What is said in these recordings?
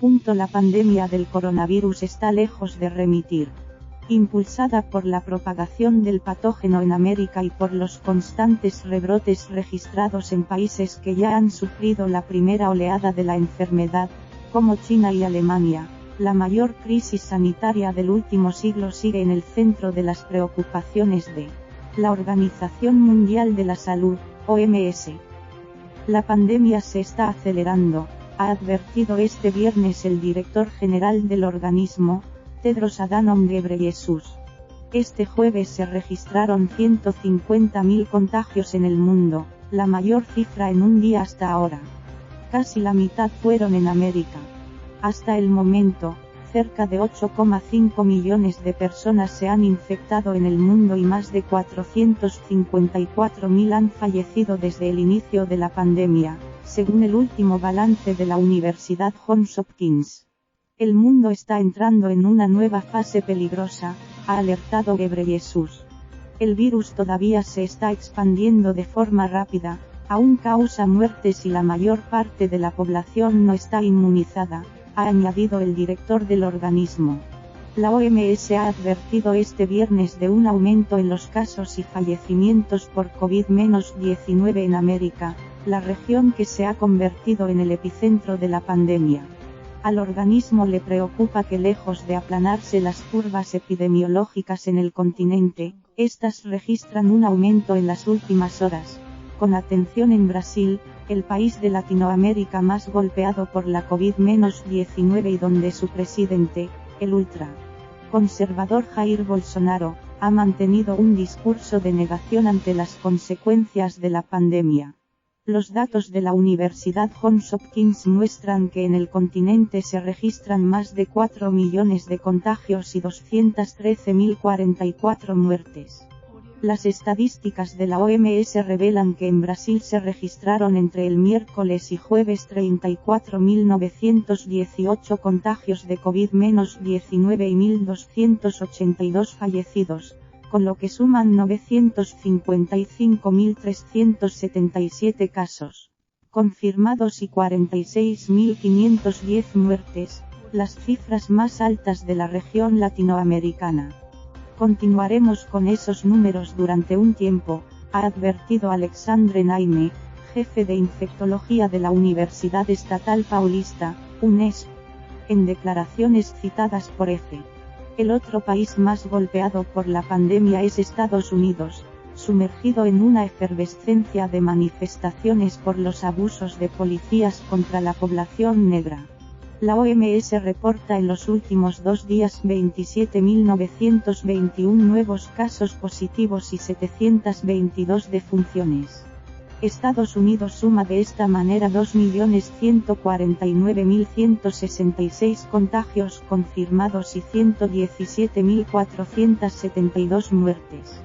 La pandemia del coronavirus está lejos de remitir. Impulsada por la propagación del patógeno en América y por los constantes rebrotes registrados en países que ya han sufrido la primera oleada de la enfermedad, como China y Alemania, la mayor crisis sanitaria del último siglo sigue en el centro de las preocupaciones de la Organización Mundial de la Salud, OMS. La pandemia se está acelerando, ha advertido este viernes el director general del organismo, Tedros Adhanom Ghebreyesus. Este jueves se registraron 150.000 contagios en el mundo, la mayor cifra en un día hasta ahora. Casi la mitad fueron en América. Hasta el momento, cerca de 8,5 millones de personas se han infectado en el mundo y más de 454.000 han fallecido desde el inicio de la pandemia, según el último balance de la Universidad Johns Hopkins. El mundo está entrando en una nueva fase peligrosa, ha alertado Ghebreyesus. El virus todavía se está expandiendo de forma rápida, aún causa muertes y la mayor parte de la población no está inmunizada, ha añadido el director del organismo. La OMS ha advertido este viernes de un aumento en los casos y fallecimientos por COVID-19 en América, la región que se ha convertido en el epicentro de la pandemia. Al organismo le preocupa que lejos de aplanarse las curvas epidemiológicas en el continente, estas registran un aumento en las últimas horas, con atención en Brasil, el país de Latinoamérica más golpeado por la COVID-19 y donde su presidente, el ultra-conservador Jair Bolsonaro, ha mantenido un discurso de negación ante las consecuencias de la pandemia. Los datos de la Universidad Johns Hopkins muestran que en el continente se registran más de 4 millones de contagios y 213.044 muertes. Las estadísticas de la OMS revelan que en Brasil se registraron entre el miércoles y jueves 34.918 contagios de COVID-19 y 1.282 fallecidos, con lo que suman 955.377 casos confirmados y 46.510 muertes, las cifras más altas de la región latinoamericana. Continuaremos con esos números durante un tiempo, ha advertido Alexandre Naime, jefe de infectología de la Universidad Estatal Paulista, UNESP, en declaraciones citadas por EFE. El otro país más golpeado por la pandemia es Estados Unidos, sumergido en una efervescencia de manifestaciones por los abusos de policías contra la población negra. La OMS reporta en los últimos 2 días 27.921 nuevos casos positivos y 722 defunciones. Estados Unidos suma de esta manera 2.149.166 contagios confirmados y 117.472 muertes.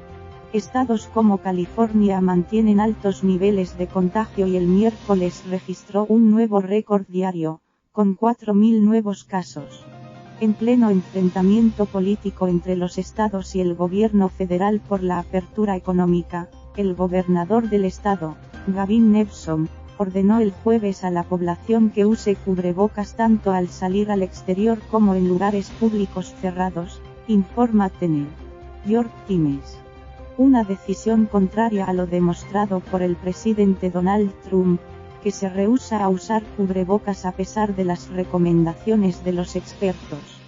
Estados como California mantienen altos niveles de contagio y el miércoles registró un nuevo récord diario, con 4.000 nuevos casos. En pleno enfrentamiento político entre los estados y el gobierno federal por la apertura económica, el gobernador del estado, Gavin Newsom, ordenó el jueves a la población que use cubrebocas tanto al salir al exterior como en lugares públicos cerrados, informa The New York Times. Una decisión contraria a lo demostrado por el presidente Donald Trump, que se rehúsa a usar cubrebocas a pesar de las recomendaciones de los expertos.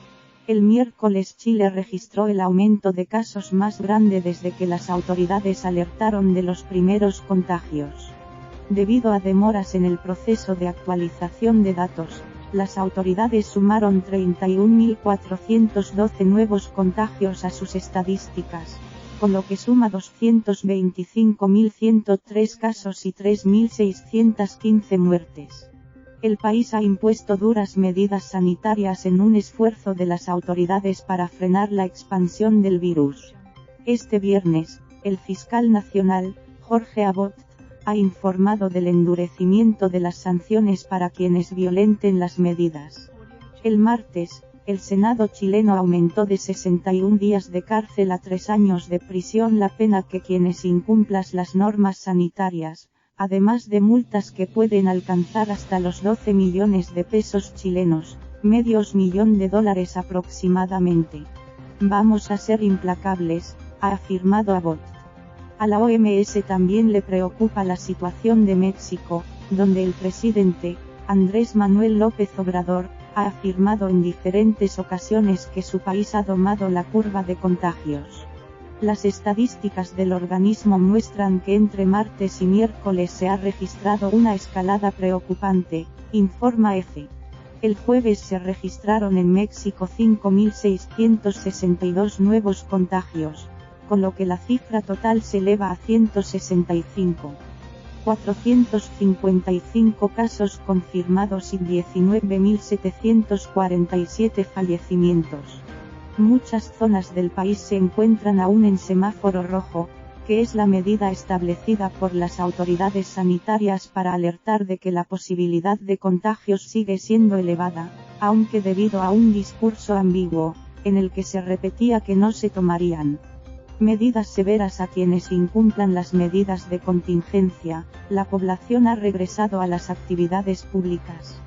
El miércoles Chile registró el aumento de casos más grande desde que las autoridades alertaron de los primeros contagios. Debido a demoras en el proceso de actualización de datos, las autoridades sumaron 31.412 nuevos contagios a sus estadísticas, con lo que suma 225.103 casos y 3.615 muertes. El país ha impuesto duras medidas sanitarias en un esfuerzo de las autoridades para frenar la expansión del virus. Este viernes, el fiscal nacional, Jorge Abbott, ha informado del endurecimiento de las sanciones para quienes violenten las medidas. El martes, el Senado chileno aumentó de 61 días de cárcel a 3 años de prisión la pena que quienes incumplan las normas sanitarias, además de multas que pueden alcanzar hasta los 12 millones de pesos chilenos, $500 millones aproximadamente. Vamos a ser implacables, ha afirmado Abbott. A la OMS también le preocupa la situación de México, donde el presidente, Andrés Manuel López Obrador, ha afirmado en diferentes ocasiones que su país ha domado la curva de contagios. Las estadísticas del organismo muestran que entre martes y miércoles se ha registrado una escalada preocupante, informa EFE. El jueves se registraron en México 5.662 nuevos contagios, con lo que la cifra total se eleva a 165.455 casos confirmados y 19.747 fallecimientos. Muchas zonas del país se encuentran aún en semáforo rojo, que es la medida establecida por las autoridades sanitarias para alertar de que la posibilidad de contagios sigue siendo elevada, aunque debido a un discurso ambiguo, en el que se repetía que no se tomarían medidas severas a quienes incumplan las medidas de contingencia, la población ha regresado a las actividades públicas.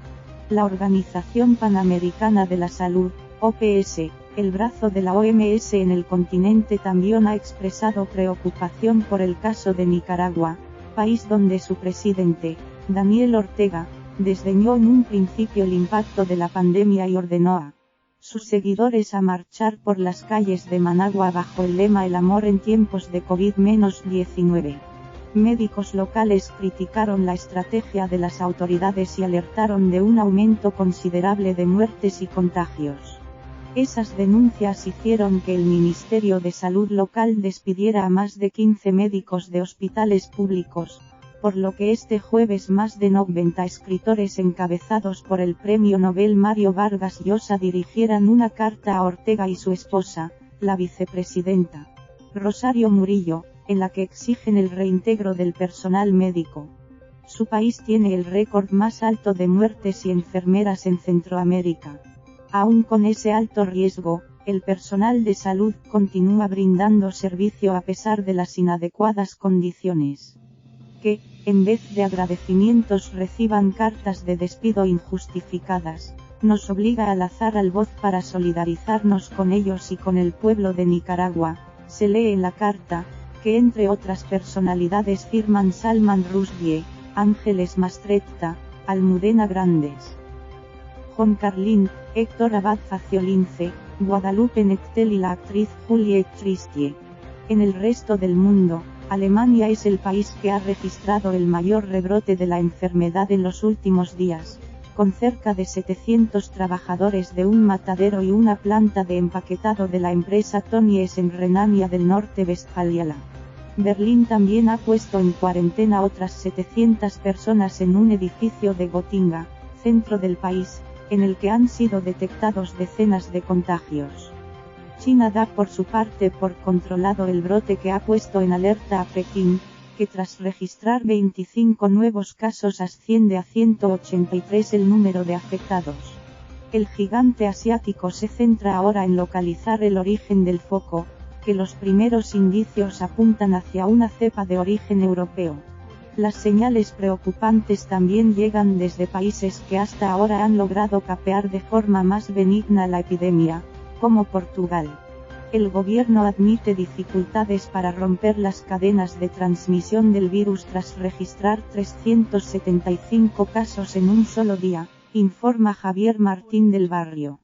La Organización Panamericana de la Salud, OPS, el brazo de la OMS en el continente, también ha expresado preocupación por el caso de Nicaragua, país donde su presidente, Daniel Ortega, desdeñó en un principio el impacto de la pandemia y ordenó a sus seguidores a marchar por las calles de Managua bajo el lema "El amor en tiempos de COVID-19". Médicos locales criticaron la estrategia de las autoridades y alertaron de un aumento considerable de muertes y contagios. Esas denuncias hicieron que el Ministerio de Salud local despidiera a más de 15 médicos de hospitales públicos, por lo que este jueves más de 90 escritores encabezados por el premio Nobel Mario Vargas Llosa dirigieran una carta a Ortega y su esposa, la vicepresidenta Rosario Murillo, en la que exigen el reintegro del personal médico. Su país tiene el récord más alto de muertes y enfermeras en Centroamérica. Aún con ese alto riesgo, el personal de salud continúa brindando servicio a pesar de las inadecuadas condiciones. Que, en vez de agradecimientos, reciban cartas de despido injustificadas, nos obliga a alzar la voz para solidarizarnos con ellos y con el pueblo de Nicaragua, se lee en la carta, que entre otras personalidades firman Salman Rushdie, Ángeles Mastretta, Almudena Grandes, Juan Carlín, Héctor Abad Faciolince, Guadalupe Nectel y la actriz Juliette Tristie. En el resto del mundo, Alemania es el país que ha registrado el mayor rebrote de la enfermedad en los últimos días, con cerca de 700 trabajadores de un matadero y una planta de empaquetado de la empresa Tönnies en Renania del Norte-Westfalia. Berlín también ha puesto en cuarentena otras 700 personas en un edificio de Gotinga, centro del país, en el que han sido detectados decenas de contagios. China da por su parte por controlado el brote, que ha puesto en alerta a Pekín, que tras registrar 25 nuevos casos asciende a 183 el número de afectados. El gigante asiático se centra ahora en localizar el origen del foco, que los primeros indicios apuntan hacia una cepa de origen europeo. Las señales preocupantes también llegan desde países que hasta ahora han logrado capear de forma más benigna la epidemia, como Portugal. El gobierno admite dificultades para romper las cadenas de transmisión del virus tras registrar 375 casos en un solo día, informa Javier Martín del Barrio.